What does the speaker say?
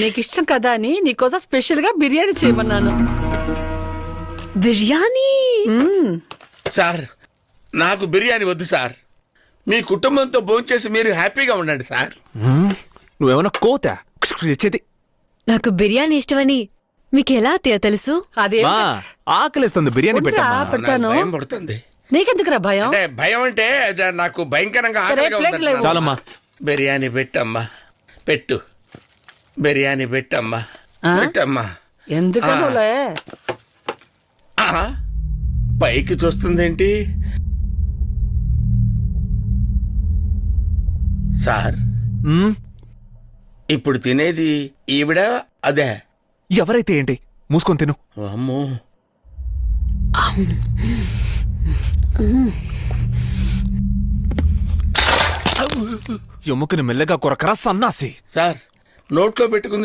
నీకు ఇష్టం కదా అని నీకోసం స్పెషల్ గా బిర్యానీ చేయమన్నాను. బిర్యానీ? సార్ నాకు బిర్యానీ వద్దు సార్. మీ కుటుంబంతో భోంచేసి మీరు హ్యాపీగా ఉండండి సార్. నువ్వేమన్నా కోతా తెచ్చేది? నాకు బిర్యానీ ఇష్టమని మీకు ఎలా అత్తయ్య తెలుసు? అదే మా ఆకలిస్తుంది, బిర్యానీ పెట్టమ్మా. పెడతాను. నాకు భయం పడుతుంది. నీకెందుకురా భయం? అంటే భయం అంటే అది నాకు భయంకరంగా ఆకలిగా ప్లేట్ ఉందండి. లేవు. చాలమ్మా. బిర్యానీ పెట్టమ్మా, పెట్టు. బిర్యానీ పెట్టమ్మా, ఆ? పెట్టమ్మా. ఎందుకనోలే? ఆహా, పైకి చూస్తుందేంటి సార్? మ్మ్? ఇప్పుడు తినేది ఈవిడ అదే? ఎవరైతే ఏంటి, మూసుకొని తిను. అమ్మో, ఎముకని మెల్లగా కొరకరా సన్నాసి. సార్ నోట్లో పెట్టుకుంది